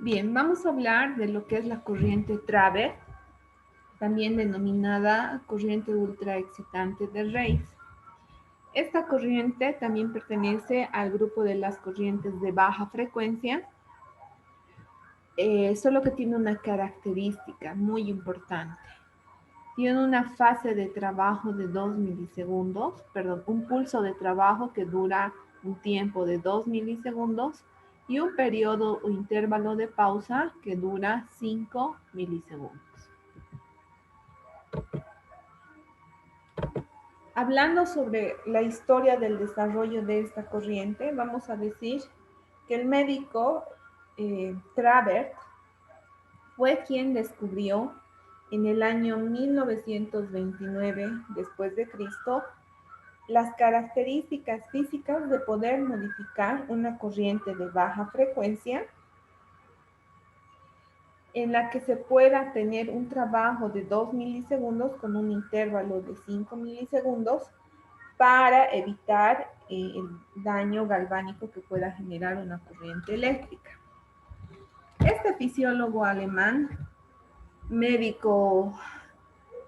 Bien, vamos a hablar de lo que es la corriente Travert, también denominada corriente ultraexcitante de Reis. Esta corriente también pertenece al grupo de las corrientes de baja frecuencia, solo que tiene una característica muy importante. Tiene una fase de trabajo de 2 milisegundos, perdón, un pulso de trabajo que dura un tiempo de 2 milisegundos y un periodo o intervalo de pausa que dura 5 milisegundos. Hablando sobre la historia del desarrollo de esta corriente, vamos a decir que el médico Travert fue quien descubrió en el año 1929 después de Cristo las características físicas de poder modificar una corriente de baja frecuencia en la que se pueda tener un trabajo de 2 milisegundos con un intervalo de 5 milisegundos para evitar el daño galvánico que pueda generar una corriente eléctrica. Este fisiólogo alemán, médico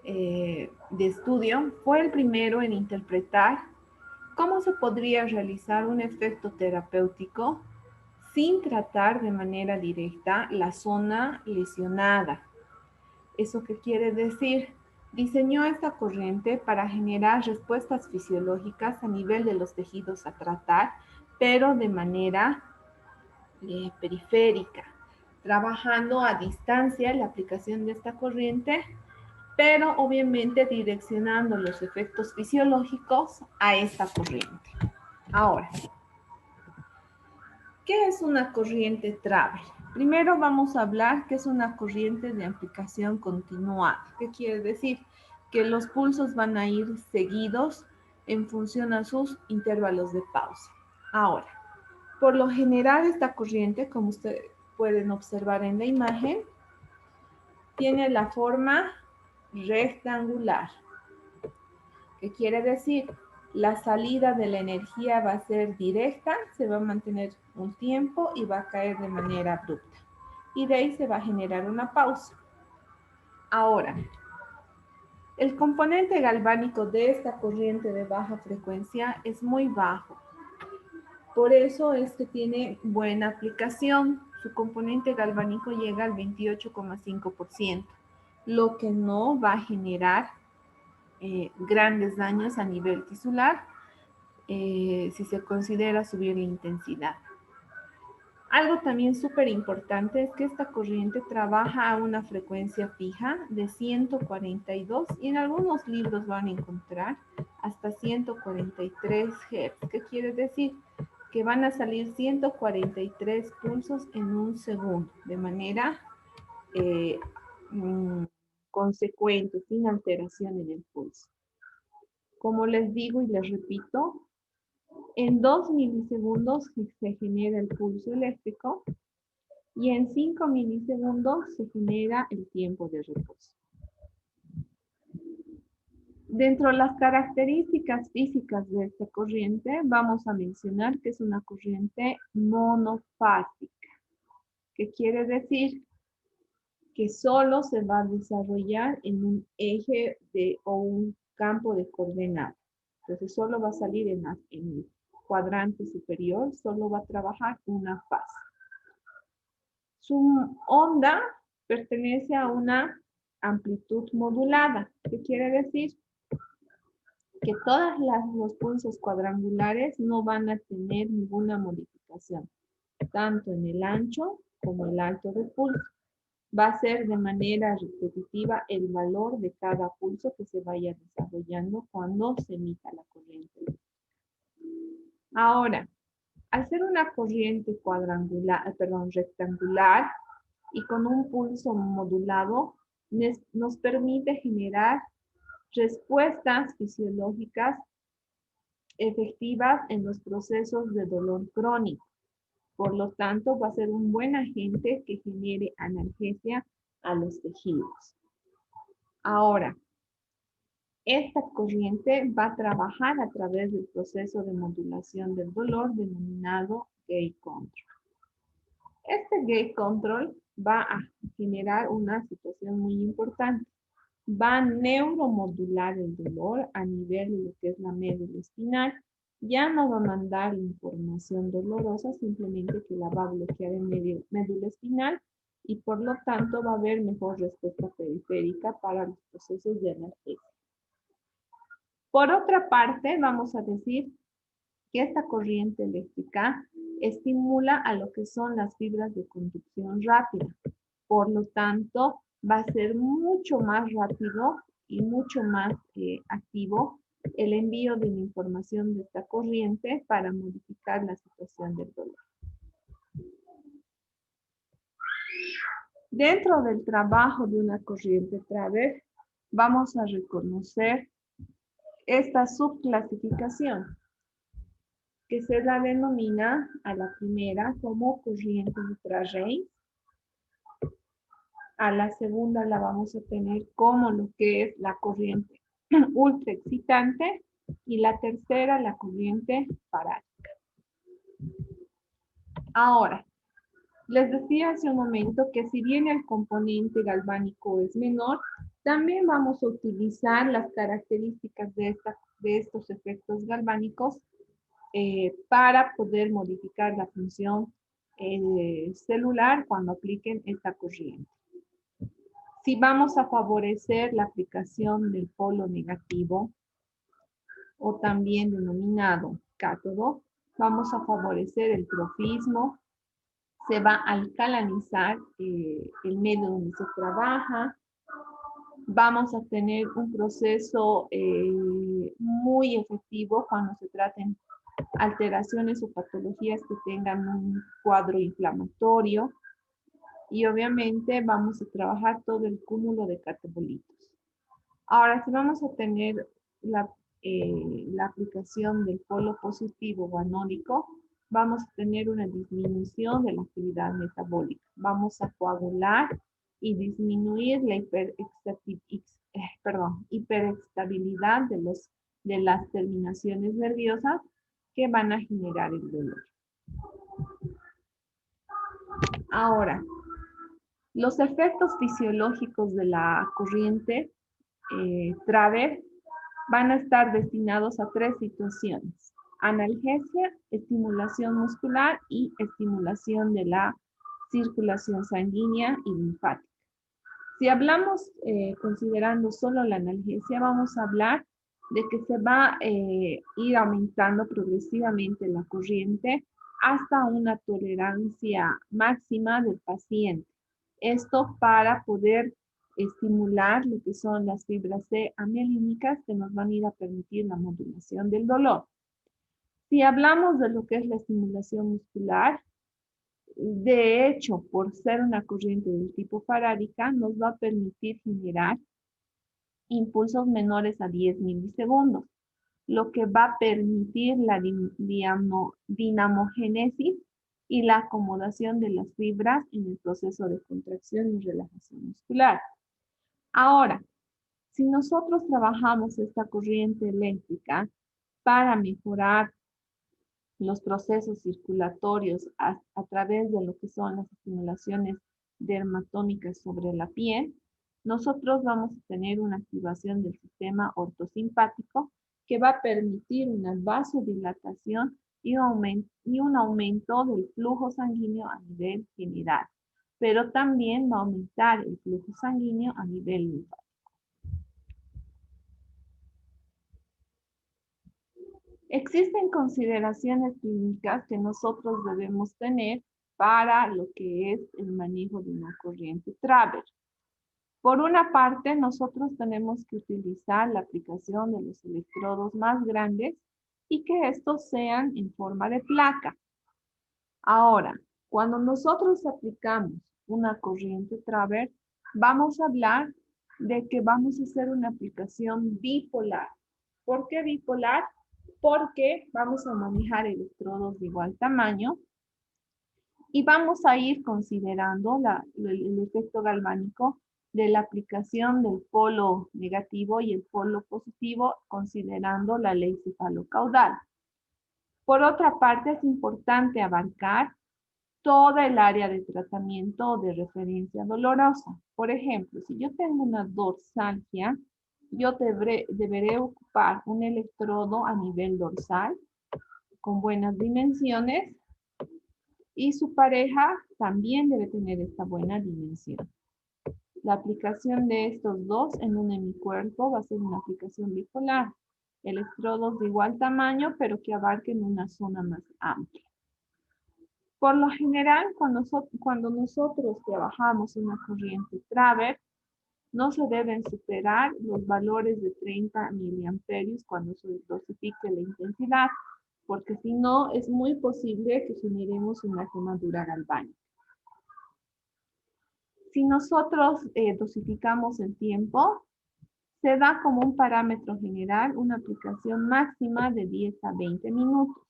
de estudio, fue el primero en interpretar cómo se podría realizar un efecto terapéutico sin tratar de manera directa la zona lesionada. ¿Eso qué quiere decir? Diseñó esta corriente para generar respuestas fisiológicas a nivel de los tejidos a tratar, pero de manera periférica, trabajando a distancia la aplicación de esta corriente, pero obviamente direccionando los efectos fisiológicos a esta corriente. Ahora, ¿qué es una corriente Travert? Primero vamos a hablar que es una corriente de amplificación continuada. ¿Qué quiere decir? Que los pulsos van a ir seguidos en función a sus intervalos de pausa. Ahora, por lo general esta corriente, como ustedes pueden observar en la imagen, tiene la forma rectangular. ¿Qué quiere decir? La salida de la energía va a ser directa, se va a mantener un tiempo y va a caer de manera abrupta. Y de ahí se va a generar una pausa. Ahora, el componente galvánico de esta corriente de baja frecuencia es muy bajo. Por eso es que tiene buena aplicación. Su componente galvánico llega al 28,5%, lo que no va a generar grandes daños a nivel tisular si se considera subir la intensidad. Algo también súper importante es que esta corriente trabaja a una frecuencia fija de 142 y en algunos libros van a encontrar hasta 143 Hz. ¿Qué quiere decir? Que van a salir 143 pulsos en un segundo, de manera eh, consecuente, sin alteración en el pulso. Como les digo y les repito, en 2 milisegundos se genera el pulso eléctrico y en 5 milisegundos se genera el tiempo de reposo. Dentro de las características físicas de esta corriente, vamos a mencionar que es una corriente monofásica. ¿Qué quiere decir? Que solo se va a desarrollar en un eje o un campo de coordenadas. Entonces solo va a salir en el cuadrante superior, solo va a trabajar una fase. Su onda pertenece a una amplitud modulada. ¿Qué quiere decir? Que todos los pulsos cuadrangulares no van a tener ninguna modificación, tanto en el ancho como el alto del pulso. Va a ser de manera repetitiva el valor de cada pulso que se vaya desarrollando cuando se emita la corriente. Ahora, al ser una corriente rectangular y con un pulso modulado, nos permite generar respuestas fisiológicas efectivas en los procesos de dolor crónico. Por lo tanto, va a ser un buen agente que genere analgesia a los tejidos. Ahora, esta corriente va a trabajar a través del proceso de modulación del dolor denominado gate control. Este gate control va a generar una situación muy importante. Va a neuromodular el dolor a nivel de lo que es la médula espinal. Ya no va a mandar la información dolorosa, simplemente que la va a bloquear en médula espinal y por lo tanto va a haber mejor respuesta periférica para los procesos de analgesia. Por otra parte, vamos a decir que esta corriente eléctrica estimula a lo que son las fibras de conducción rápida. Por lo tanto, va a ser mucho más rápido y mucho más activo el envío de la información de esta corriente para modificar la situación del dolor. Dentro del trabajo de una corriente Traver, vamos a reconocer esta subclasificación, que se la denomina a la primera como corriente ultra-Reis. A la segunda la vamos a tener como lo que es la corriente ultra excitante y la tercera la corriente parásica. Ahora, les decía hace un momento que si bien el componente galvánico es menor, también vamos a utilizar las características de estos efectos galvánicos para poder modificar la función celular cuando apliquen esta corriente. Si vamos a favorecer la aplicación del polo negativo, o también denominado cátodo, vamos a favorecer el trofismo, se va a alcalinizar el medio donde se trabaja, vamos a tener un proceso muy efectivo cuando se traten alteraciones o patologías que tengan un cuadro inflamatorio y obviamente vamos a trabajar todo el cúmulo de catabolitos. Ahora, si vamos a tener la aplicación del polo positivo o anódico, vamos a tener una disminución de la actividad metabólica. Vamos a coagular y disminuir la hiperestabilidad de las terminaciones nerviosas que van a generar el dolor. Ahora, los efectos fisiológicos de la corriente Traver van a estar destinados a tres situaciones: analgesia, estimulación muscular y estimulación de la circulación sanguínea y linfática. Si hablamos considerando solo la analgesia, vamos a hablar de que se va a ir aumentando progresivamente la corriente hasta una tolerancia máxima del paciente. Esto para poder estimular lo que son las fibras C amielínicas que nos van a ir a permitir la modulación del dolor. Si hablamos de lo que es la estimulación muscular, de hecho, por ser una corriente del tipo farádica, nos va a permitir generar impulsos menores a 10 milisegundos, lo que va a permitir la dinamogénesis y la acomodación de las fibras en el proceso de contracción y relajación muscular. Ahora, si nosotros trabajamos esta corriente eléctrica para mejorar los procesos circulatorios a través de lo que son las estimulaciones dermatónicas sobre la piel, nosotros vamos a tener una activación del sistema ortosimpático que va a permitir una vasodilatación y un aumento del flujo sanguíneo a nivel general, pero también va a aumentar el flujo sanguíneo a nivel linfático. Existen consideraciones clínicas que nosotros debemos tener para lo que es el manejo de una corriente Traver. Por una parte, nosotros tenemos que utilizar la aplicación de los electrodos más grandes y que estos sean en forma de placa. Ahora, cuando nosotros aplicamos una corriente Traver, vamos a hablar de que vamos a hacer una aplicación bipolar. ¿Por qué bipolar? Porque vamos a manejar electrodos de igual tamaño y vamos a ir considerando el efecto galvánico de la aplicación del polo negativo y el polo positivo, considerando la ley cefalocaudal. Por otra parte, es importante abarcar toda el área de tratamiento o de referencia dolorosa. Por ejemplo, si yo tengo una dorsalgia, yo deberé ocupar un electrodo a nivel dorsal con buenas dimensiones y su pareja también debe tener esta buena dimensión. La aplicación de estos dos en un hemicuerpo va a ser una aplicación bipolar. Electrodos de igual tamaño, pero que abarquen una zona más amplia. Por lo general, cuando nosotros trabajamos una corriente Traver, no se deben superar los valores de 30 miliamperios cuando se dosifique la intensidad, porque si no, es muy posible que generemos una quemadura galvánica. Si nosotros dosificamos el tiempo, se da como un parámetro general una aplicación máxima de 10 a 20 minutos.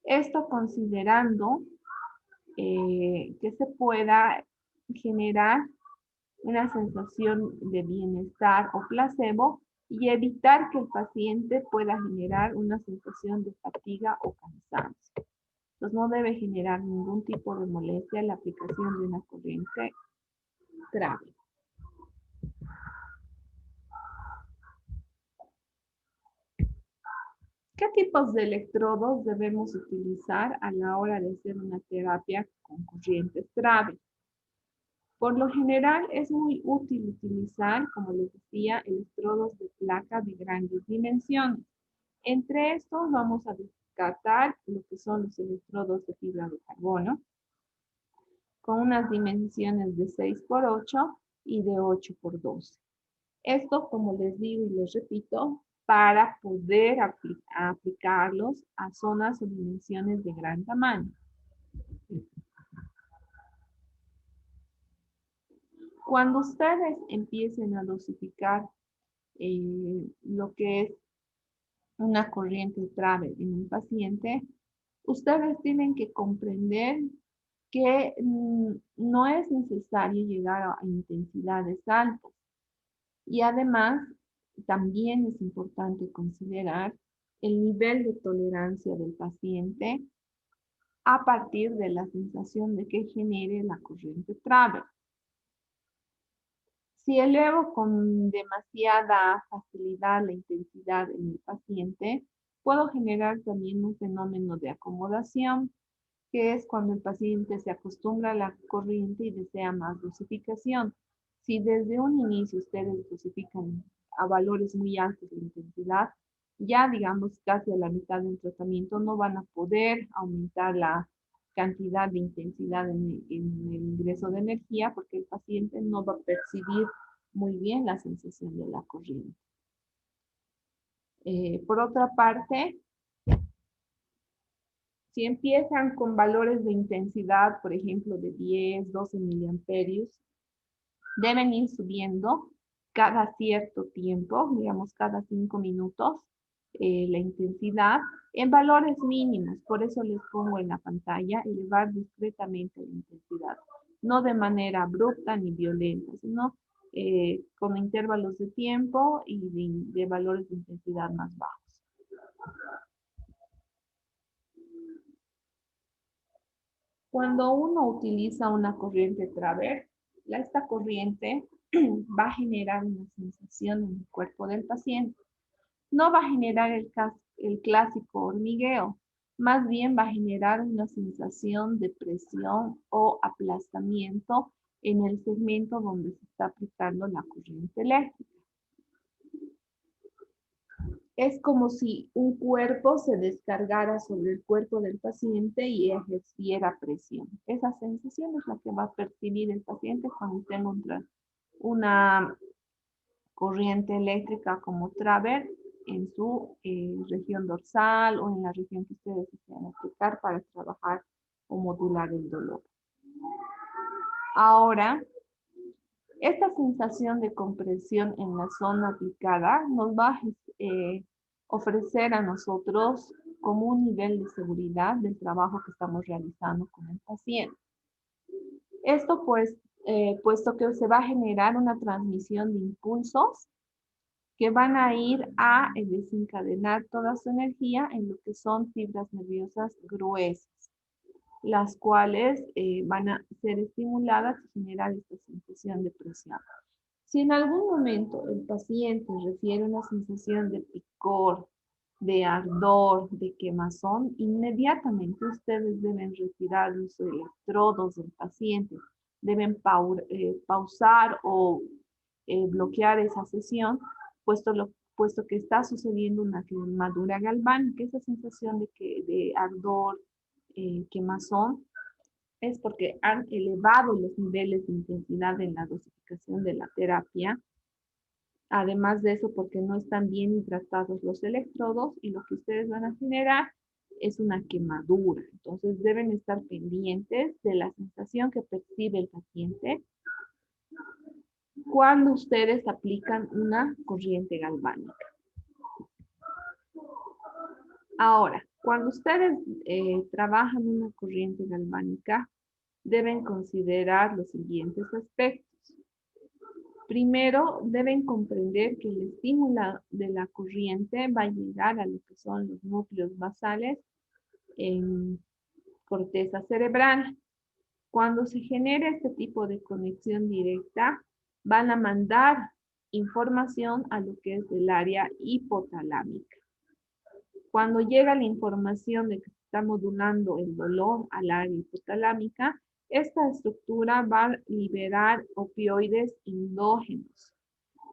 Esto considerando que se pueda generar una sensación de bienestar o placebo y evitar que el paciente pueda generar una sensación de fatiga o cansancio. Entonces no debe generar ningún tipo de molestia la aplicación de una corriente Traver. ¿Qué tipos de electrodos debemos utilizar a la hora de hacer una terapia con corrientes Traver? Por lo general es muy útil utilizar, como les decía, electrodos de placa de grandes dimensiones. Entre estos vamos a descartar lo que son los electrodos de fibra de carbono, con unas dimensiones de 6 por 8 y de 8 por 12. Esto, como les digo y les repito, para poder aplicarlos a zonas o dimensiones de gran tamaño. Cuando ustedes empiecen a dosificar lo que es una corriente Traver en un paciente, ustedes tienen que comprender que no es necesario llegar a intensidades altas. Y además, también es importante considerar el nivel de tolerancia del paciente a partir de la sensación de que genere la corriente Traver. Si elevo con demasiada facilidad la intensidad en el paciente, puedo generar también un fenómeno de acomodación, que es cuando el paciente se acostumbra a la corriente y desea más dosificación. Si desde un inicio ustedes dosifican a valores muy altos de intensidad, ya digamos casi a la mitad del tratamiento no van a poder aumentar la cantidad de intensidad en el ingreso de energía porque el paciente no va a percibir muy bien la sensación de la corriente. Por otra parte, si empiezan con valores de intensidad, por ejemplo, de 10, 12 miliamperios, deben ir subiendo cada cierto tiempo, digamos cada 5 minutos, la intensidad en valores mínimos. Por eso les pongo en la pantalla elevar discretamente la intensidad, no de manera abrupta ni violenta, sino con intervalos de tiempo y de valores de intensidad más bajos. Cuando uno utiliza una corriente Traver, esta corriente va a generar una sensación en el cuerpo del paciente. No va a generar el clásico hormigueo, más bien va a generar una sensación de presión o aplastamiento en el segmento donde se está aplicando la corriente eléctrica. Es como si un cuerpo se descargara sobre el cuerpo del paciente y ejerciera presión. Esa sensación es la que va a percibir el paciente cuando tenga una corriente eléctrica como Traver en su región dorsal o en la región que ustedes desean aplicar para trabajar o modular el dolor. Ahora, esta sensación de compresión en la zona aplicada nos va a ofrecer a nosotros como un nivel de seguridad del trabajo que estamos realizando con el paciente. Esto pues, puesto que se va a generar una transmisión de impulsos que van a ir a desencadenar toda su energía en lo que son fibras nerviosas gruesas. las cuales van a ser estimuladas y generar esta sensación de presión. Si en algún momento el paciente refiere una sensación de picor, de ardor, de quemazón, inmediatamente ustedes deben retirar los electrodos del paciente, deben pausar o bloquear esa sesión, puesto que está sucediendo una quemadura galvánica, esa sensación de ardor, quemazón, es porque han elevado los niveles de intensidad en la dosificación de la terapia. Además de eso, porque no están bien hidratados los electrodos y lo que ustedes van a generar es una quemadura. Entonces deben estar pendientes de la sensación que percibe el paciente cuando ustedes aplican una corriente galvánica. Ahora, cuando ustedes trabajan una corriente galvánica, deben considerar los siguientes aspectos. Primero, deben comprender que el estímulo de la corriente va a llegar a lo que son los núcleos basales en corteza cerebral. Cuando se genere este tipo de conexión directa, van a mandar información a lo que es el área hipotalámica. Cuando llega la información de que se está modulando el dolor al área hipotalámica, esta estructura va a liberar opioides endógenos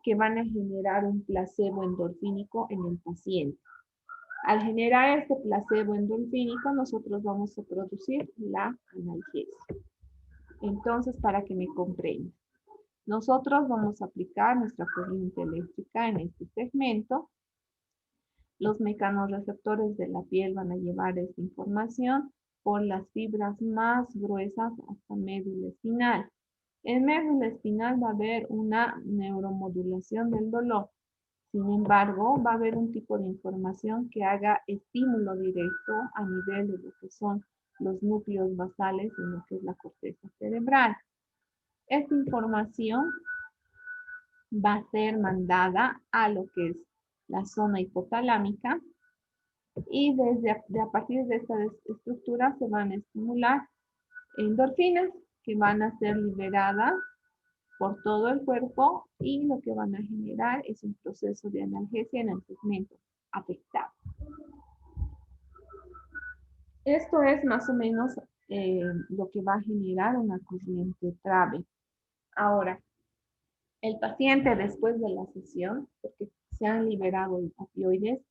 que van a generar un placebo endorfínico en el paciente. Al generar este placebo endorfínico, nosotros vamos a producir la analgesia. Entonces, para que me comprendan, nosotros vamos a aplicar nuestra corriente eléctrica en este segmento. Los mecanorreceptores de la piel van a llevar esta información por las fibras más gruesas hasta médula espinal. En médula espinal va a haber una neuromodulación del dolor. Sin embargo, va a haber un tipo de información que haga estímulo directo a nivel de lo que son los núcleos basales en lo que es la corteza cerebral. Esta información va a ser mandada a lo que es la zona hipotalámica y a partir de esta estructura se van a estimular endorfinas que van a ser liberadas por todo el cuerpo y lo que van a generar es un proceso de analgesia en el segmento afectado. Esto es más o menos lo que va a generar una corriente trave. Ahora, el paciente después de la sesión, porque se han liberado opioides,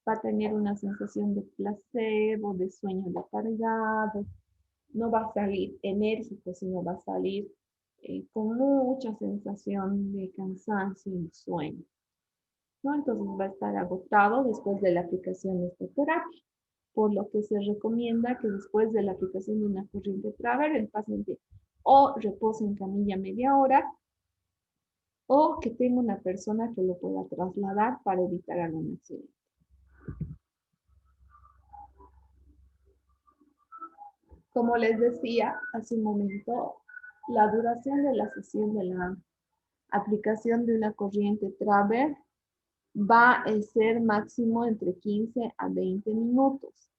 va a tener una sensación de placebo, de sueño letargado, no va a salir enérgico, sino va a salir con mucha sensación de cansancio y sueño, ¿no? Entonces va a estar agotado después de la aplicación de esta terapia, por lo que se recomienda que después de la aplicación de una corriente Traver, el paciente o repose en camilla media hora o que tenga una persona que lo pueda trasladar para evitar algún accidente. Como les decía hace un momento, la duración de la sesión de la aplicación de una corriente Traver va a ser máximo entre 15 a 20 minutos.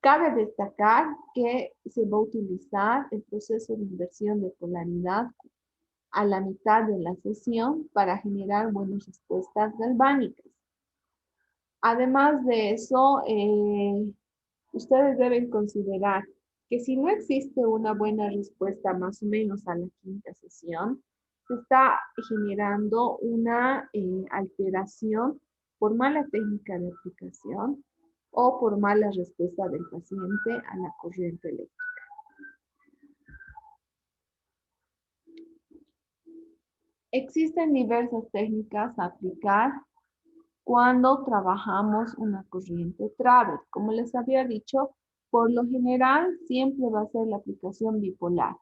Cabe destacar que se va a utilizar el proceso de inversión de polaridad a la mitad de la sesión para generar buenas respuestas galvánicas. Además de eso, ustedes deben considerar que si no existe una buena respuesta más o menos a la quinta sesión, se está generando una alteración por mala técnica de aplicación o por mala respuesta del paciente a la corriente eléctrica. Existen diversas técnicas a aplicar cuando trabajamos una corriente Traver. Como les había dicho, por lo general siempre va a ser la aplicación bipolar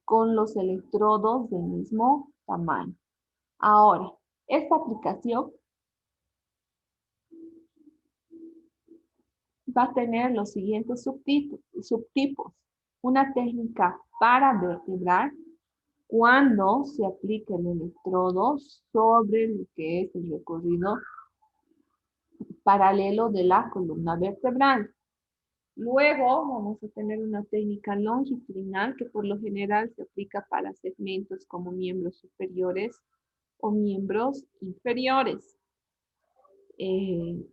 con los electrodos del mismo tamaño. Ahora, esta aplicación va a tener los siguientes subtipos. Una técnica para vertebrar cuando se aplica el electrodo sobre lo que es el recorrido paralelo de la columna vertebral. Luego vamos a tener una técnica longitudinal que por lo general se aplica para segmentos como miembros superiores o miembros inferiores. En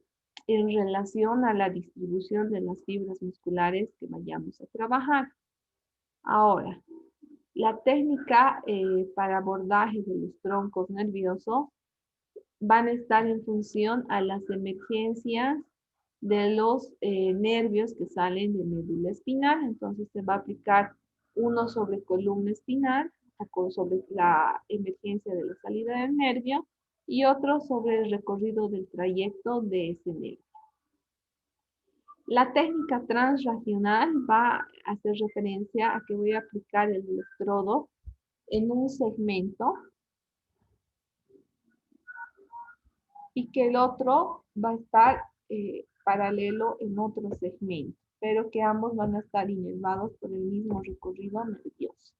relación a la distribución de las fibras musculares que vayamos a trabajar. Ahora, la técnica para abordaje de los troncos nerviosos van a estar en función a las emergencias de los nervios que salen de médula espinal. Entonces se va a aplicar uno sobre columna espinal, sobre la emergencia de la salida del nervio, y otro sobre el recorrido del trayecto de ese nervio. La técnica transregional va a hacer referencia a que voy a aplicar el electrodo en un segmento y que el otro va a estar paralelo en otro segmento, pero que ambos van a estar inervados por el mismo recorrido nervioso.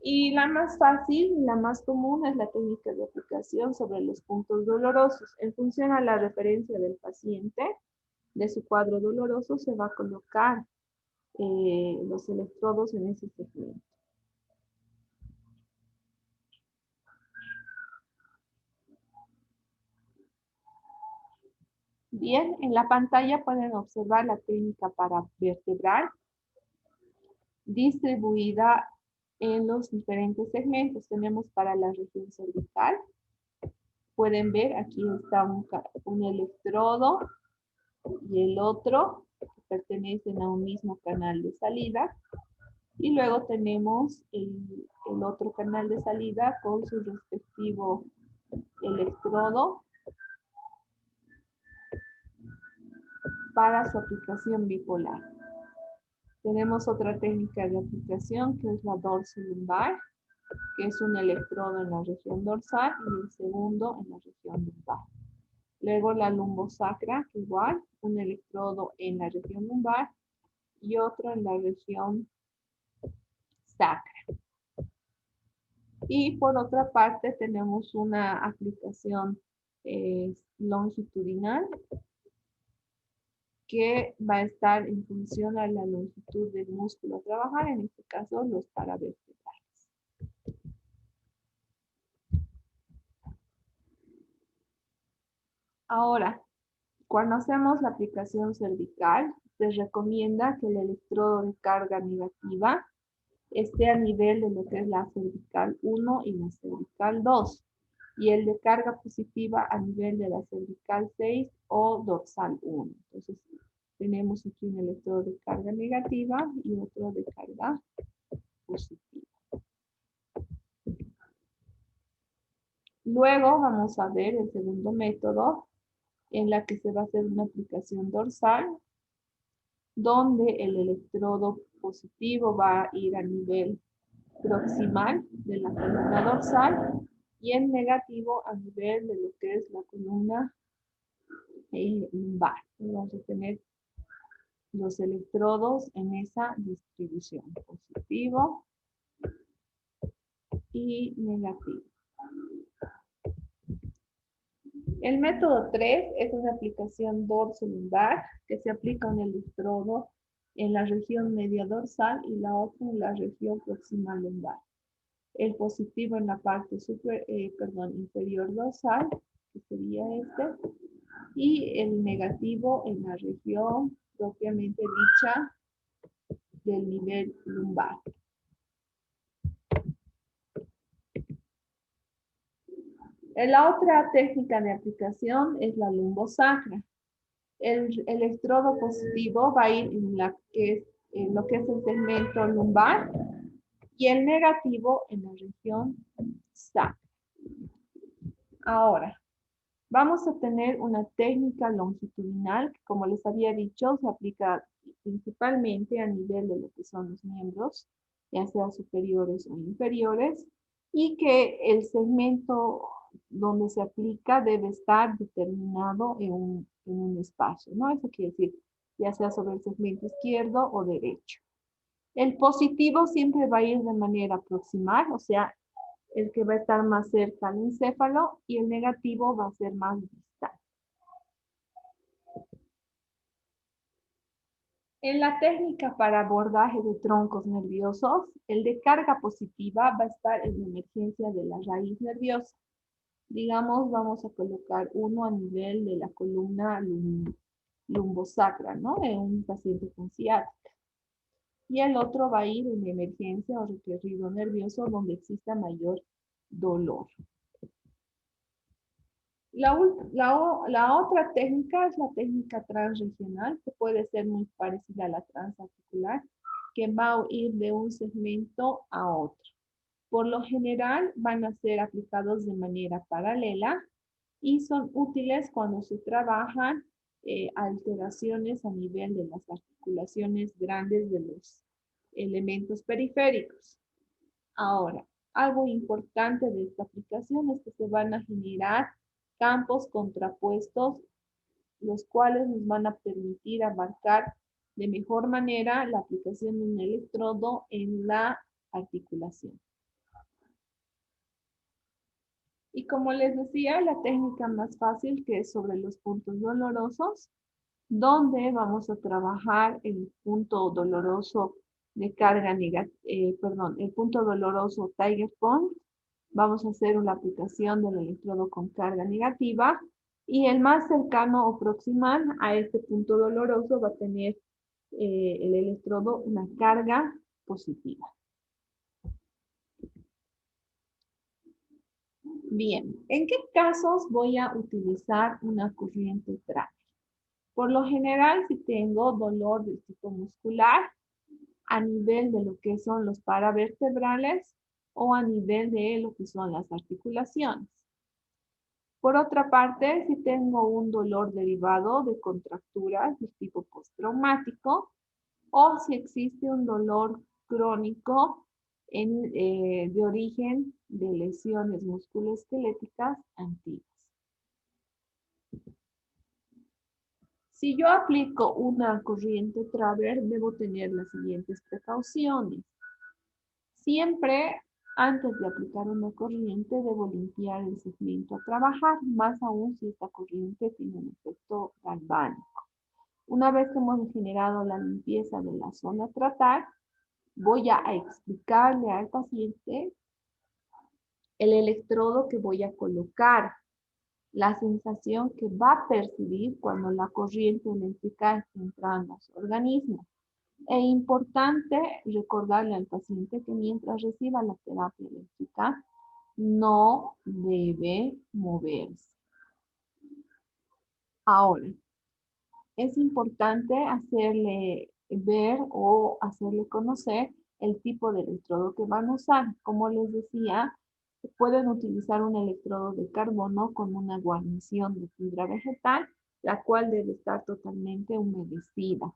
Y la más fácil, la más común es la técnica de aplicación sobre los puntos dolorosos. En función a la referencia del paciente, de su cuadro doloroso, se va a colocar los electrodos en ese segmento. Bien, en la pantalla pueden observar la técnica para vertebrar distribuida en los diferentes segmentos. Tenemos para la región cervical. Pueden ver, aquí está un electrodo y el otro que pertenecen a un mismo canal de salida. Y luego tenemos el otro canal de salida con su respectivo electrodo para su aplicación bipolar. Tenemos otra técnica de aplicación que es la dorsolumbar, que es un electrodo en la región dorsal y el segundo en la región lumbar. Luego la lumbosacra, que igual, un electrodo en la región lumbar y otro en la región sacra. Y por otra parte tenemos una aplicación longitudinal que va a estar en función a la longitud del músculo a trabajar, en este caso los paravertebrales. Ahora, cuando hacemos la aplicación cervical, se recomienda que el electrodo de carga negativa esté a nivel de lo que es la cervical 1 y la cervical 2, y el de carga positiva a nivel de la cervical 6 o dorsal 1. Entonces, tenemos aquí un electrodo de carga negativa y otro de carga positiva. Luego vamos a ver el segundo método en la que se va a hacer una aplicación dorsal, donde el electrodo positivo va a ir a nivel proximal de la columna dorsal y el negativo a nivel de lo que es la columna lumbar. Vamos a tener los electrodos en esa distribución, positivo y negativo. El método 3 es una aplicación dorso-lumbar que se aplica un electrodo en la región media dorsal y la otra en la región proximal lumbar. El positivo en la parte inferior dorsal, que sería este, y el negativo en la región propiamente dicha del nivel lumbar. La otra técnica de aplicación es la lumbosacra. El electrodo positivo va a ir en lo que es el segmento lumbar y el negativo en la región sacra. Ahora, vamos a tener una técnica longitudinal que, como les había dicho, se aplica principalmente a nivel de lo que son los miembros, ya sea superiores o inferiores, y que el segmento donde se aplica debe estar determinado en un espacio, ¿no? Eso quiere decir, ya sea sobre el segmento izquierdo o derecho. El positivo siempre va a ir de manera proximal, o sea, el que va a estar más cerca al encéfalo, y el negativo va a ser más distal. En la técnica para abordaje de troncos nerviosos, el de carga positiva va a estar en emergencia de la raíz nerviosa. Digamos, vamos a colocar uno a nivel de la columna lumbosacra, ¿no? En un paciente con ciática. Y el otro va a ir en emergencia o recorrido nervioso donde exista mayor dolor. La otra técnica es la técnica transregional, que puede ser muy parecida a la transarticular, que va a ir de un segmento a otro. Por lo general van a ser aplicados de manera paralela y son útiles cuando se trabajan alteraciones a nivel de las articulaciones grandes de los elementos periféricos. Ahora, algo importante de esta aplicación es que se van a generar campos contrapuestos, los cuales nos van a permitir abarcar de mejor manera la aplicación de un electrodo en la articulación. Y como les decía, la técnica más fácil, que es sobre los puntos dolorosos, donde vamos a trabajar el punto doloroso de carga negativa, el punto doloroso Tiger Point. Vamos a hacer una aplicación del electrodo con carga negativa y el más cercano o proximal a este punto doloroso va a tener el electrodo una carga positiva. Bien, ¿en qué casos voy a utilizar una corriente Traver? Por lo general, si tengo dolor del tipo muscular, a nivel de lo que son los paravertebrales o a nivel de lo que son las articulaciones. Por otra parte, si tengo un dolor derivado de contracturas de tipo postraumático o si existe un dolor crónico de origen de lesiones musculoesqueléticas antiguas. Si yo aplico una corriente Traver, debo tener las siguientes precauciones. Siempre, antes de aplicar una corriente, debo limpiar el segmento a trabajar, más aún si esta corriente tiene un efecto galvánico. Una vez que hemos generado la limpieza de la zona a tratar, voy a explicarle al paciente el electrodo que voy a colocar, la sensación que va a percibir cuando la corriente eléctrica está entrando a su organismo. Es importante recordarle al paciente que mientras reciba la terapia eléctrica, no debe moverse. Ahora, es importante hacerle ver o hacerle conocer el tipo de electrodo que van a usar. Como les decía, pueden utilizar un electrodo de carbono con una guarnición de fibra vegetal, la cual debe estar totalmente humedecida.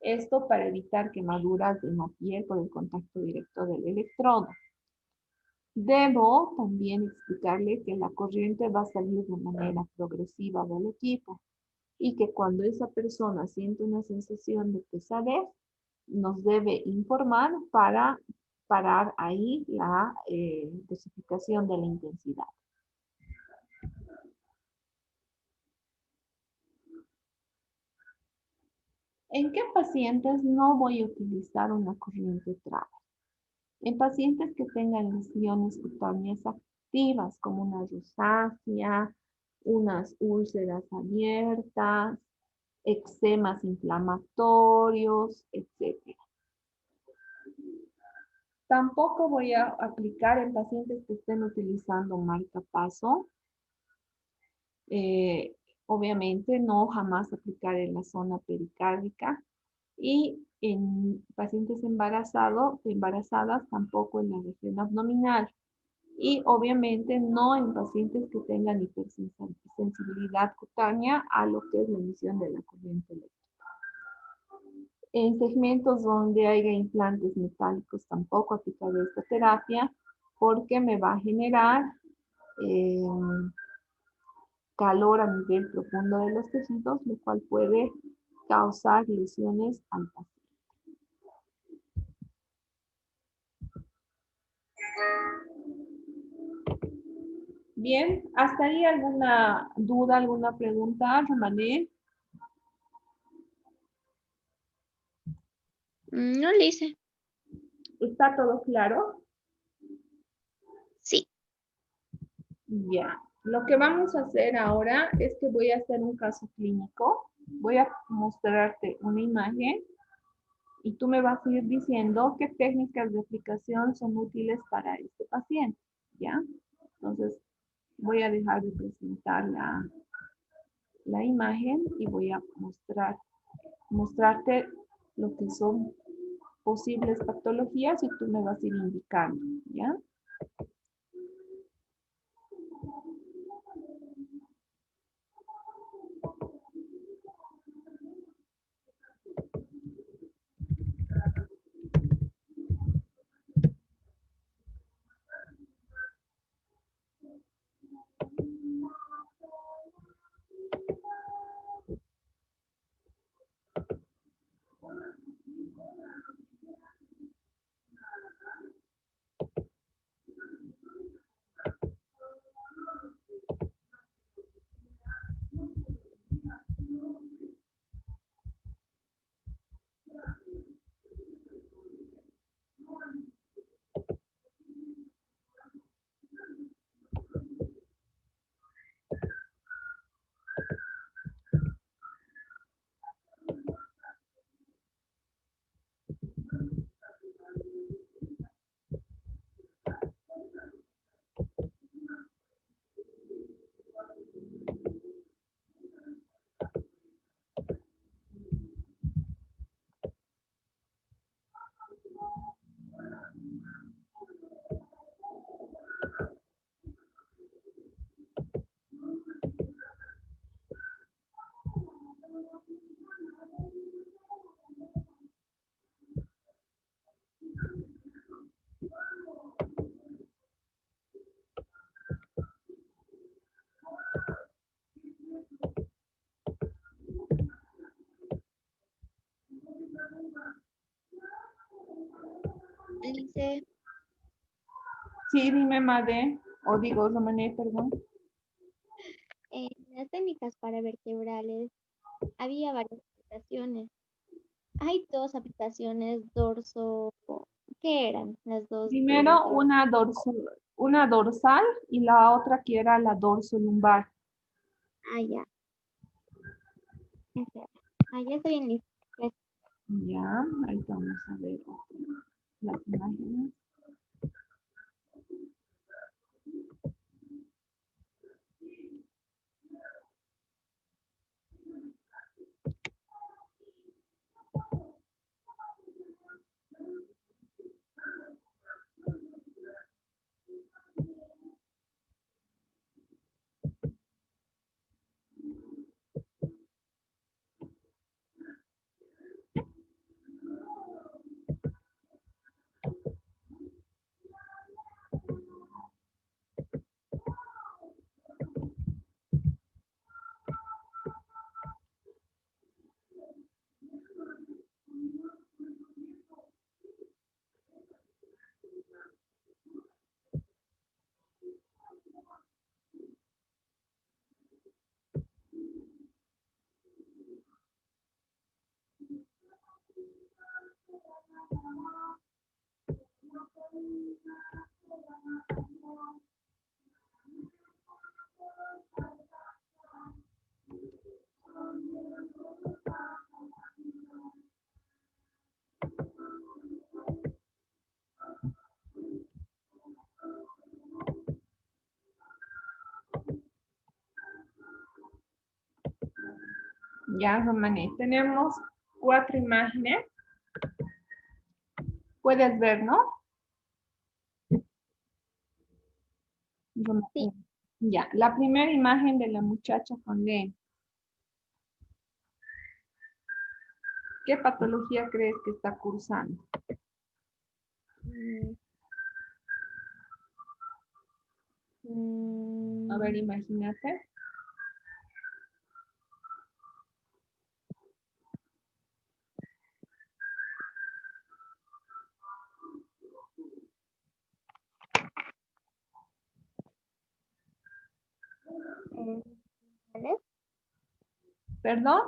Esto para evitar quemaduras en la piel por el contacto directo del electrodo. Debo también explicarle que la corriente va a salir de manera progresiva del equipo y que cuando esa persona siente una sensación de pesadez, nos debe informar para parar ahí la dosificación de la intensidad. ¿En qué pacientes no voy a utilizar una corriente Traver? En pacientes que tengan lesiones cutáneas activas, como una rosácea, unas úlceras abiertas, eczemas inflamatorios, etc. Tampoco voy a aplicar en pacientes que estén utilizando marcapaso. Obviamente no jamás aplicar en la zona pericárdica. Y en pacientes embarazadas tampoco en la región abdominal. Y obviamente no en pacientes que tengan hipersensibilidad cutánea a lo que es la emisión de la corriente eléctrica. En segmentos donde haya implantes metálicos tampoco aplicaré esta terapia porque me va a generar calor a nivel profundo de los tejidos, lo cual puede causar lesiones al paciente. Bien, ¿hasta ahí alguna duda, alguna pregunta, Romané? No le hice. ¿Está todo claro? Sí. Ya. Lo que vamos a hacer ahora es que voy a hacer un caso clínico. Voy a mostrarte una imagen y tú me vas a ir diciendo qué técnicas de aplicación son útiles para este paciente, ¿ya? Entonces, voy a dejar de presentar la imagen y voy a mostrarte lo que son posibles patologías y tú me vas a ir indicando, ¿ya? Dice, Sí, dime, Made, o digo, Romané, perdón. en las técnicas para vertebrales había varias aplicaciones. Hay dos aplicaciones dorso. ¿Qué eran las dos de Primero una dorsal y la otra que era la dorsolumbar. Ah, ya. Esa era. Ah, ya estoy en lista. Ya, ahí vamos a ver las imágenes. Ya, Romané, tenemos 4 imágenes. Puedes ver, ¿no? Sí. Romané. Ya, la primera imagen de la muchacha con lente. ¿Qué patología crees que está cursando? Mm, A ver, mm, imagínate. ¿Vale? ¿Perdón?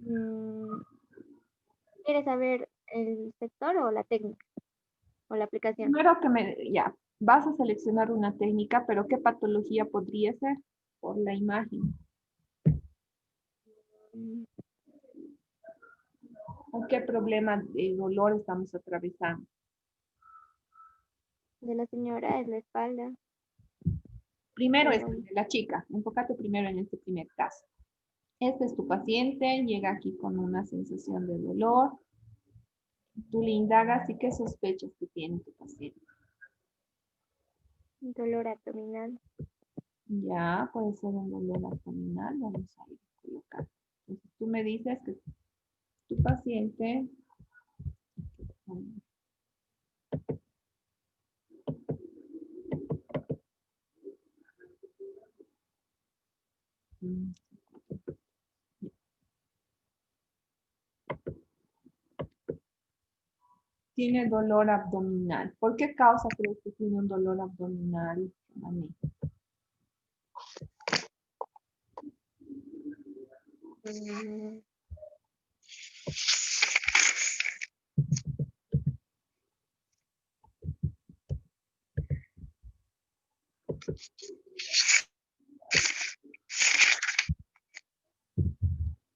Mm, ¿Quieres saber el sector o la técnica o la aplicación? Primero ya, vas a seleccionar una técnica, pero ¿qué patología podría ser? Por la imagen. Mm, ¿O qué problema de dolor estamos atravesando? De la señora es la espalda. Primero es O, el de la chica. Enfócate primero en este primer caso. Este es tu paciente, llega aquí con una sensación de dolor. Tú le indagas y qué sospechas que tiene tu paciente. dolor abdominal. Ya, puede ser un dolor abdominal. Vamos a ir a colocar. Entonces tú me dices que tu paciente mm, tiene dolor abdominal. ¿Por qué causa crees que tiene un dolor abdominal, Mané? Mm,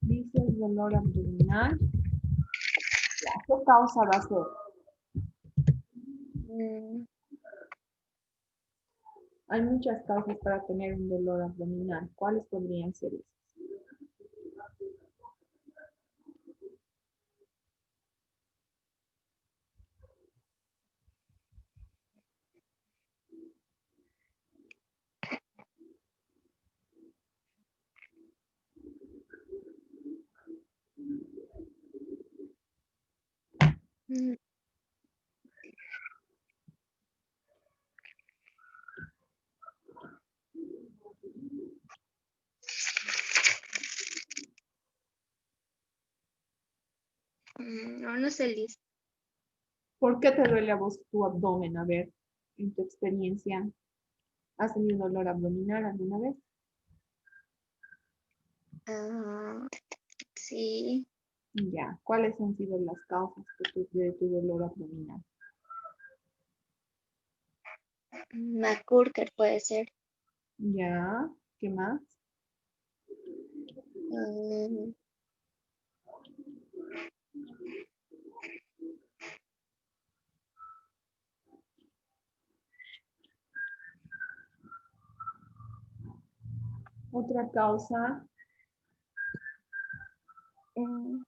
Dices dolor abdominal. Ya, ¿qué causa va a ser? mm, Hay muchas causas para tener un dolor abdominal. ¿Cuáles podrían ser esas? mm, no, no sé, Liz. ¿Por qué te duele a vos tu abdomen? A ver, en tu experiencia, ¿has tenido dolor abdominal alguna vez? Ah, sí, Ya, ¿cuáles han sido las causas de tu dolor abdominal? McCurker puede ser. Ya, ¿qué más? Mm, Otra causa, mm,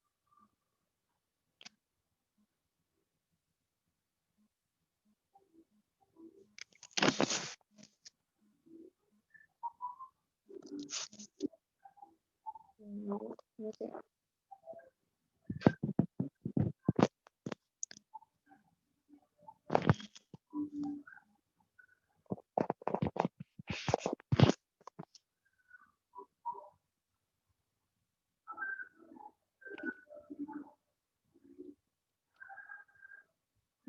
no, no sé.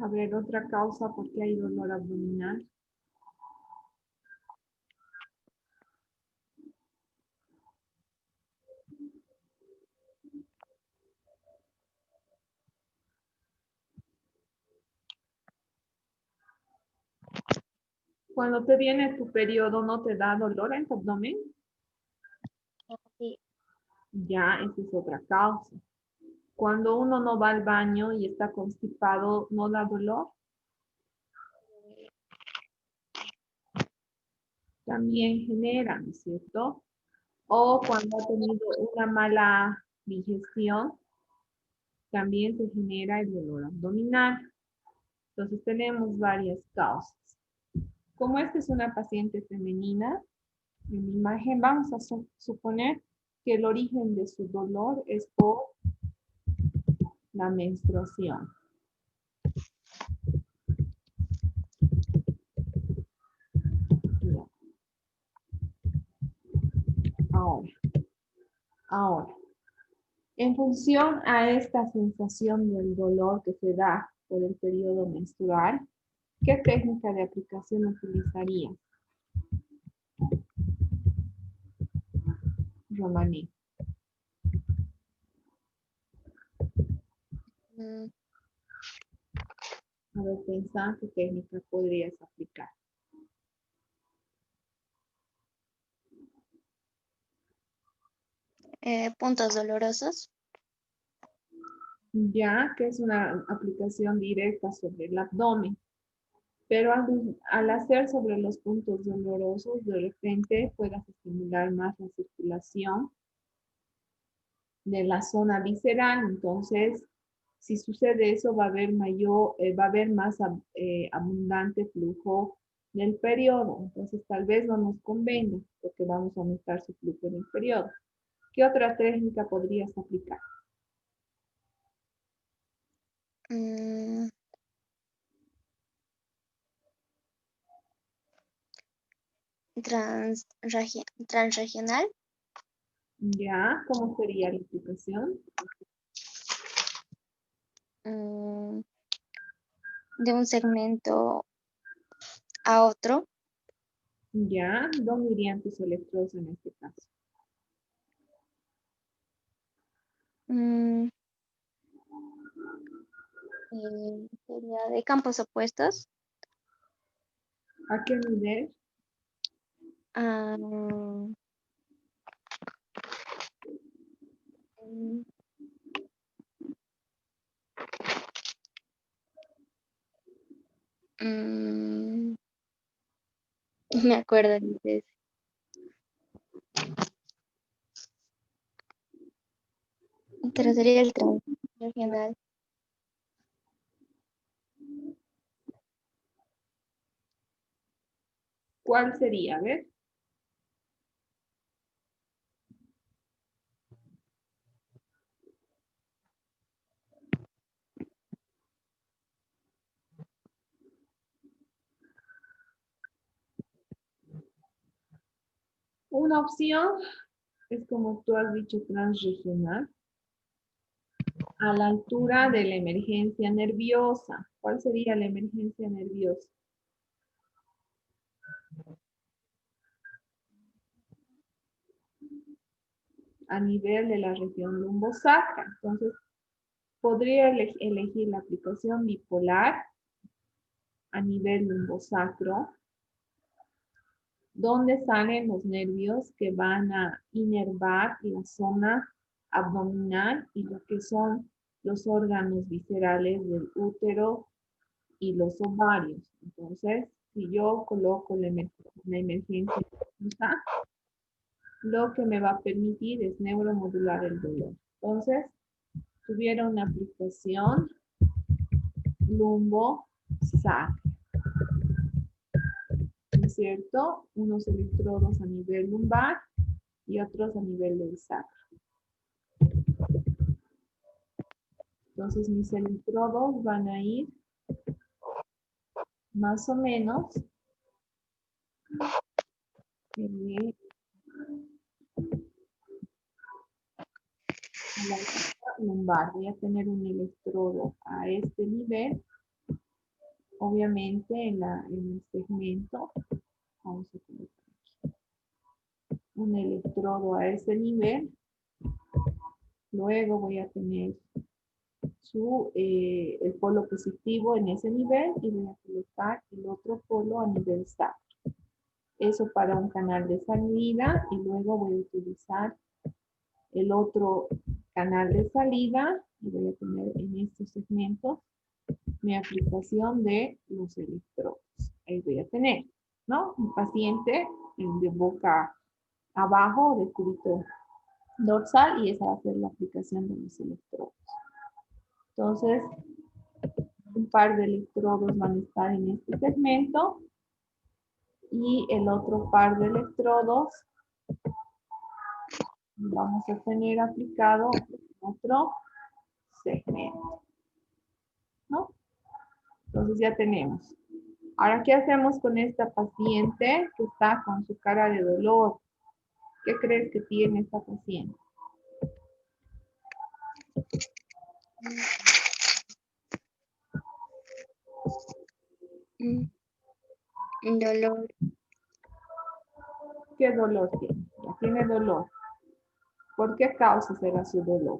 a ver, otra causa, ¿por qué hay dolor abdominal? Cuando te viene tu periodo, ¿no te da dolor en tu abdomen? Ah, sí, Ya, esa es otra causa. Cuando uno no va al baño y está constipado, ¿no da dolor? También genera, ¿no es cierto? O cuando ha tenido una mala digestión, también se genera el dolor abdominal. Entonces tenemos varias causas. Como esta es una paciente femenina, en mi imagen vamos a suponer que el origen de su dolor es por la menstruación. Ya. Ahora, ahora, en función a esta sensación del dolor que se da por el periodo menstrual, ¿qué técnica de aplicación utilizaría, Romaní? Mm, A ver, pensá qué técnica podrías aplicar. puntos dolorosos. Ya que es una aplicación directa sobre el abdomen, pero al hacer sobre los puntos dolorosos, de repente puedas estimular más la circulación de la zona visceral. Entonces, si sucede eso, va a haber va a haber más abundante flujo del periodo. Entonces, tal vez no nos convenga porque vamos a aumentar su flujo en el periodo. ¿Qué otra técnica podrías aplicar? Mm, transregional. Ya, ¿cómo sería la aplicación? mm, de un segmento a otro. Ya, ¿dónde irían tus electrodos en este caso? Mm, sería de campos opuestos. ¿A qué nivel? Ah, mm, mm, me acuerdo de pero sería el transregional. ¿Cuál sería? A ver. Una opción es como tú has dicho, transregional, a la altura de la emergencia nerviosa. ¿Cuál sería la emergencia nerviosa? A nivel de la región lumbosacra. Entonces, podría elegir la aplicación bipolar a nivel lumbosacro, donde salen los nervios que van a inervar la zona abdominal y lo que son los órganos viscerales del útero y los ovarios. Entonces, si yo coloco la emergencia nerviosa, lo que me va a permitir es neuromodular el dolor. Entonces, tuviera una aplicación lumbo-sacra, ¿no es cierto? Unos electrodos a nivel lumbar y otros a nivel del sacro. Entonces, mis electrodos van a ir más o menos a la altura lumbar. Voy a tener un electrodo a este nivel, obviamente en el segmento. Vamos a colocar un electrodo a ese nivel. Luego voy a tener el polo positivo en ese nivel y voy a colocar el otro polo a nivel sacro. Eso para un canal de salida y luego voy a utilizar el otro canal de salida y voy a tener en estos segmentos mi aplicación de los electrodos. Ahí voy a tener, ¿no? Un paciente de boca abajo del cúbito dorsal y esa va a ser la aplicación de los electrodos. Entonces, un par de electrodos van a estar en este segmento y el otro par de electrodos vamos a tener aplicado en otro segmento, ¿no? Entonces ya tenemos. Ahora, ¿qué hacemos con esta paciente que está con su cara de dolor? ¿Qué crees que tiene esta paciente? Mm, dolor. ¿Qué dolor tiene? Ya tiene dolor. ¿Por qué causa será su dolor?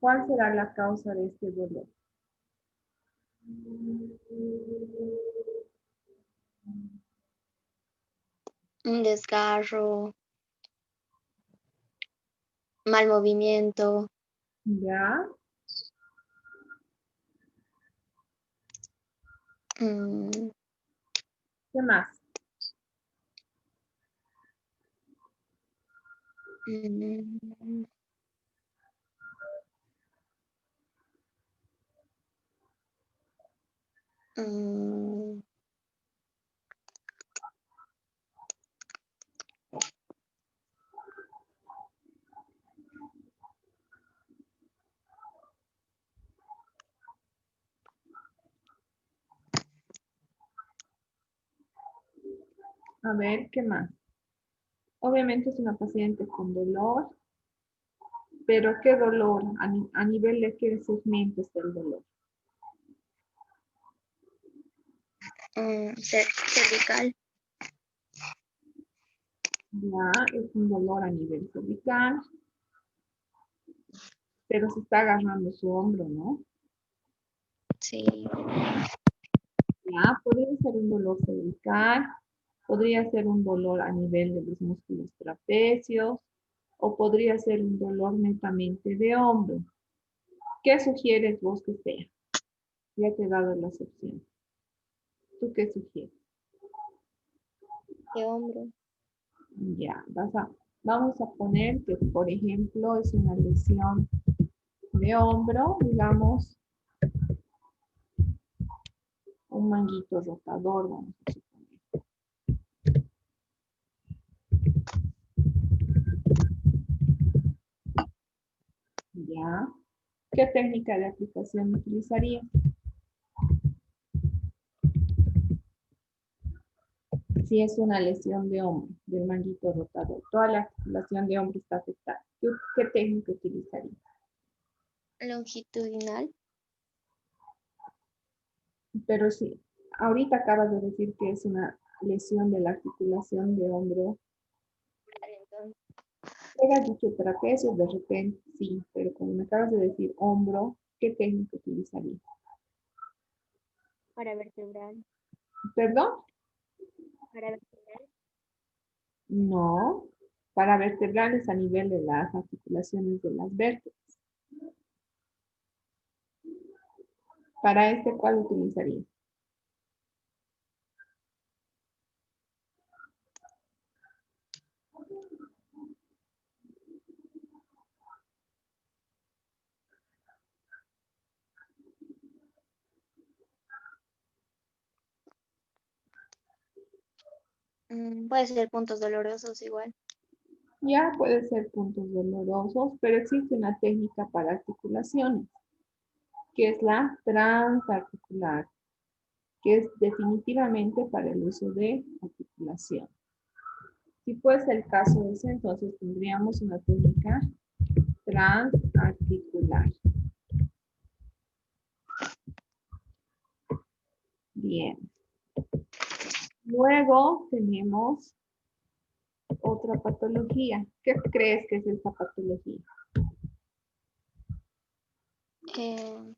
¿Cuál será la causa de este dolor? Un desgarro, mal movimiento, ¿Ya? mm, ¿Qué más? mm, mm, A ver, ¿qué más? Obviamente es una paciente con dolor, pero ¿qué dolor? A nivel de qué segmento está el dolor? cervical, Ya, es un dolor a nivel cervical, pero se está agarrando su hombro, ¿no? sí, Ya, podría ser un dolor cervical, podría ser un dolor a nivel de los músculos trapecios, o podría ser un dolor netamente de hombro. ¿Qué sugieres vos que sea? Ya te he dado las opciones. ¿Tú qué sugieres? de hombro, Ya, vamos a poner que, por ejemplo, es una lesión de hombro, digamos, un manguito rotador, vamos a suponer. Ya. ¿Qué técnica de aplicación utilizaría? Si es una lesión de hombro, del manguito rotador, toda la articulación de hombro está afectada. ¿Qué técnica utilizaría? longitudinal, Pero sí, ahorita acabas de decir que es una lesión de la articulación de hombro. entonces, Has dicho trapecio, de repente sí, pero como me acabas de decir hombro, ¿qué técnica utilizaría? para vertebral, ¿Perdón? para vertebral, No, para vertebrales a nivel de las articulaciones de las vértebras. Para este, ¿cuál utilizaría? puede ser puntos dolorosos igual. Ya puede ser puntos dolorosos, pero existe una técnica para articulaciones, que es la transarticular, que es definitivamente para el uso de articulación. Si fuese el caso ese, entonces tendríamos una técnica transarticular. Bien. Luego tenemos otra patología. ¿Qué crees que es esta patología? Eh,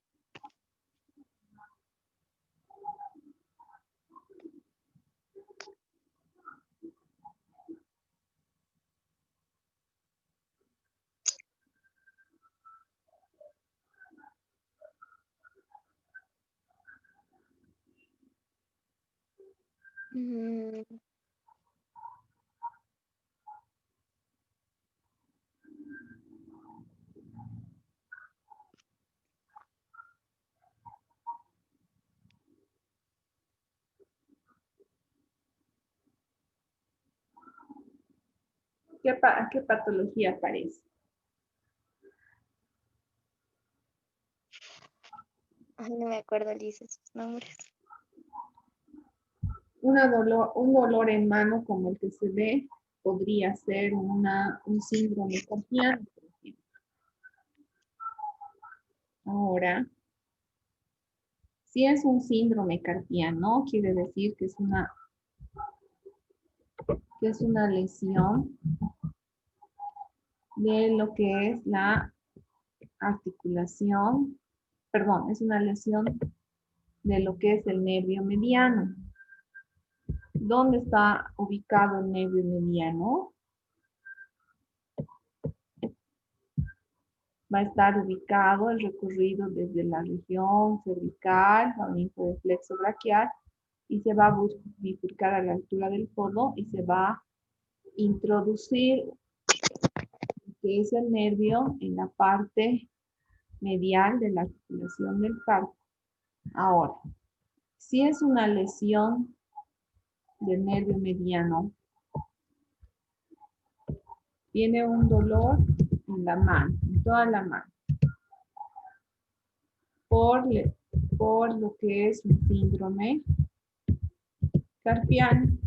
mm, ¿Qué patología aparece? ay, no me acuerdo, Lisa, sus nombres. Un dolor en mano como el que se ve podría ser un síndrome carpiano, por ejemplo. Ahora, si es un síndrome carpiano, quiere decir que es una lesión de lo que es la articulación, perdón, es una lesión de lo que es el nervio mediano. ¿Dónde está ubicado el nervio mediano? Va a estar ubicado el recorrido desde la región cervical, también por el flexo braquial, y se va a bifurcar a la altura del codo y se va a introducir, que es el nervio, en la parte medial de la articulación del carpo. Ahora, si es una lesión del nervio mediano, tiene un dolor en la mano, en toda la mano, por, por lo que es un síndrome carpiano.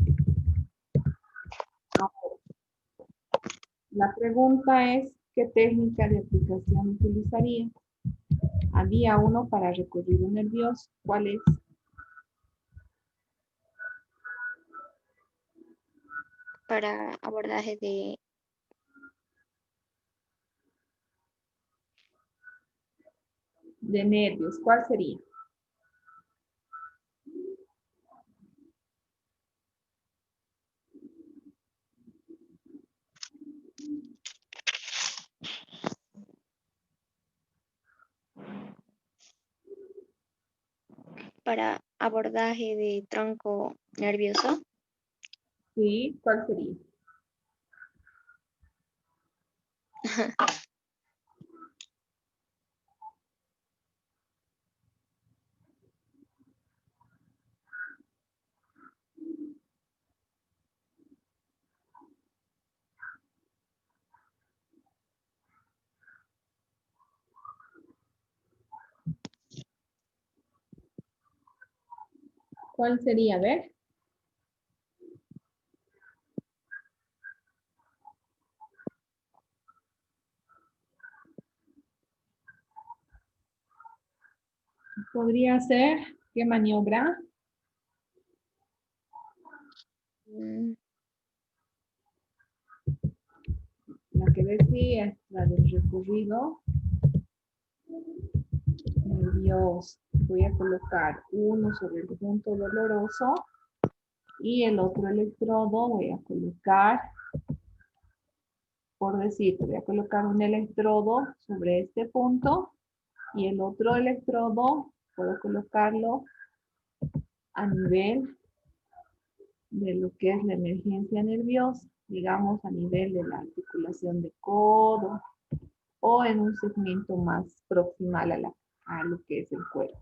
La pregunta es, ¿qué técnica de aplicación utilizaría? Había uno para recorrido nervioso. ¿Cuál es? Para abordaje De nervios. ¿Cuál sería? para abordaje de tronco nervioso. Sí, ¿cuál sería? ¿Cuál sería? A ver. Podría ser, ¿qué maniobra? Mm, La que decía, la del recorrido nervioso. Voy a colocar uno sobre el punto doloroso y el otro electrodo voy a colocar, por decir, voy a colocar un electrodo sobre este punto y el otro electrodo puedo colocarlo a nivel de lo que es la emergencia nerviosa, digamos a nivel de la articulación de codo o en un segmento más proximal a lo que es el cuerpo.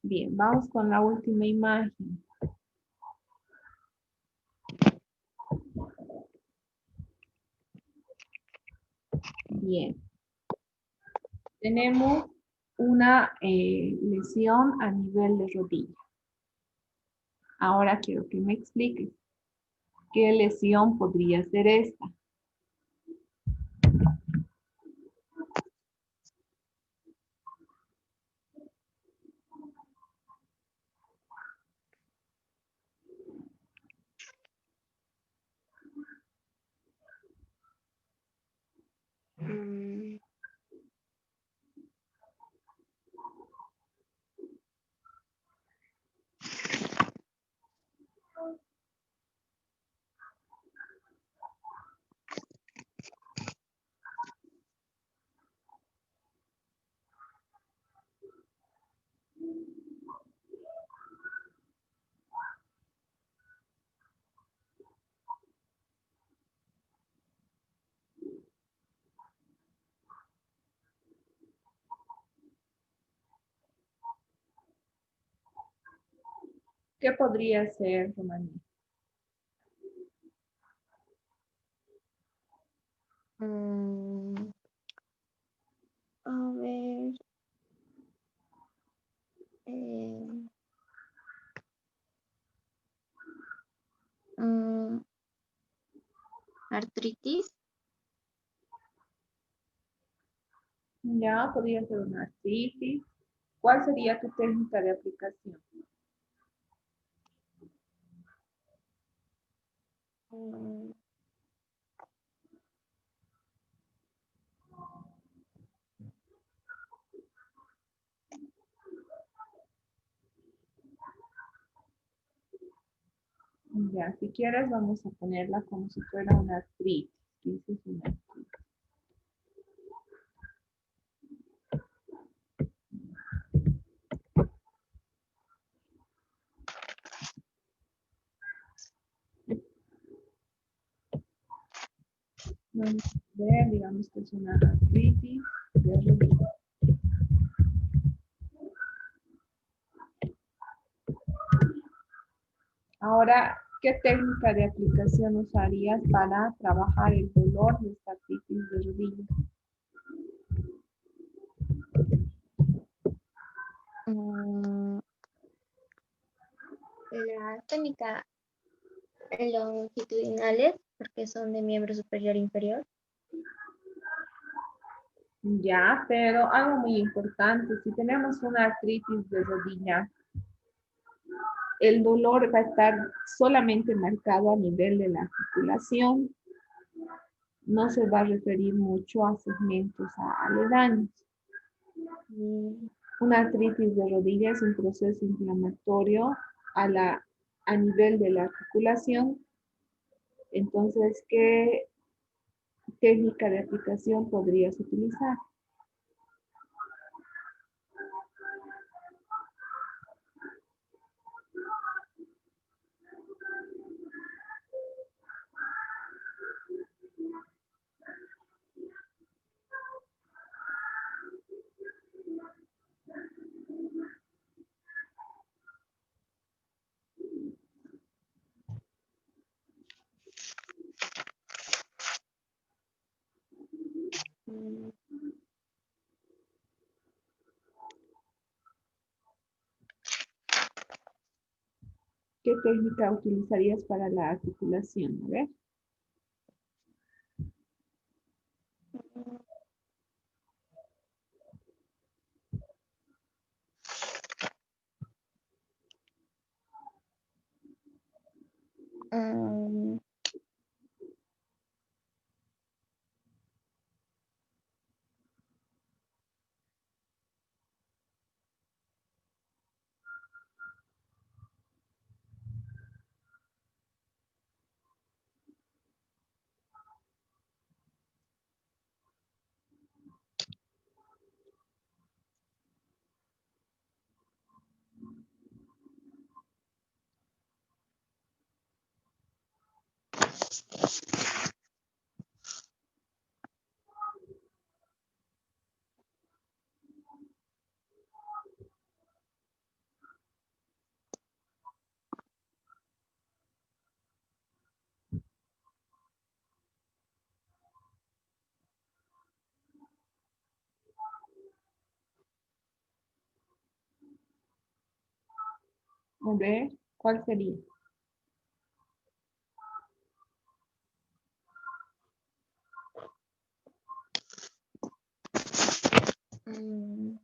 Bien, vamos con la última imagen. Bien, tenemos una lesión a nivel de rodilla. Ahora quiero que me expliques qué lesión podría ser esta. mm, ¿Qué podría ser, Romani? mm, a ver. eh, mm, artritis. Ya, podría ser una artritis. ¿Cuál sería tu técnica de aplicación? mm, Ya, si quieres vamos a ponerla como si fuera una artritis. Dices una artritis. Vamos a ver, digamos que es una artritis de rodilla. Ahora, ¿qué técnica de aplicación usarías para trabajar el dolor de esta artritis de rodilla? Mm, la técnica longitudinales, porque son de miembro superior e inferior. Ya, pero algo muy importante, si tenemos una artritis de rodilla, el dolor va a estar solamente marcado a nivel de la articulación, no se va a referir mucho a segmentos aledaños. Mm, Una artritis de rodilla es un proceso inflamatorio a nivel de la articulación. Entonces, ¿qué técnica de aplicación podrías utilizar? mm, ¿Qué técnica utilizarías para la articulación? A ver. mm, A ver, ¿cuál sería? mm,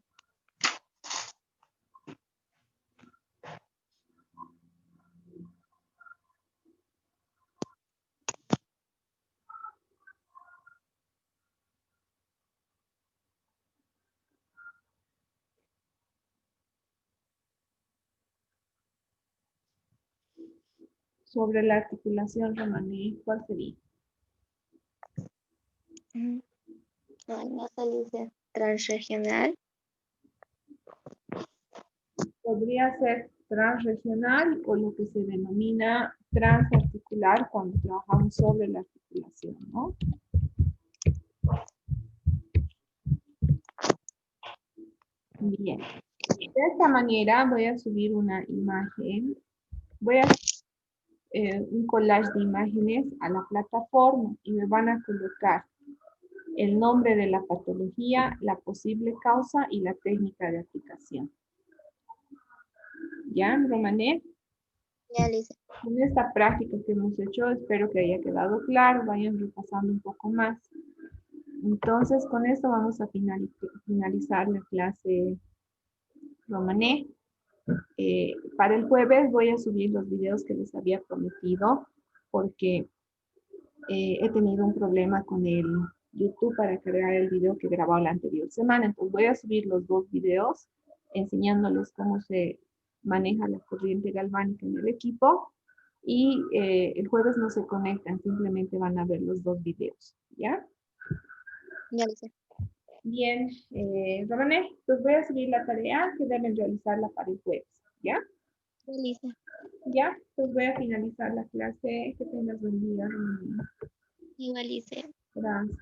Sobre la articulación romaní, ¿cuál sería? mm. Ay, no se dice transregional. Podría ser transregional o lo que se denomina transarticular cuando trabajamos sobre la articulación, ¿no? Bien. De esta manera voy a subir una imagen. Voy a un collage de imágenes a la plataforma y me van a colocar el nombre de la patología, la posible causa y la técnica de aplicación. ¿Ya, Romané? Ya le hice. En esta práctica que hemos hecho, espero que haya quedado claro, vayan repasando un poco más. Entonces, con esto vamos a finalizar la clase Romané. Para el jueves voy a subir los videos que les había prometido porque he tenido un problema con el YouTube para cargar el video que grababa la anterior semana. Entonces voy a subir los dos videos enseñándoles cómo se maneja la corriente galvánica en el equipo y el jueves no se conectan, simplemente van a ver los dos videos, ¿ya? Ya lo sé. Bien, Romané, pues voy a subir la tarea que deben realizarla para el jueves, ¿ya? Ya, Lisa. Ya, pues voy a finalizar la clase. Que tengas buen día, Romané. Igual hice. Gracias.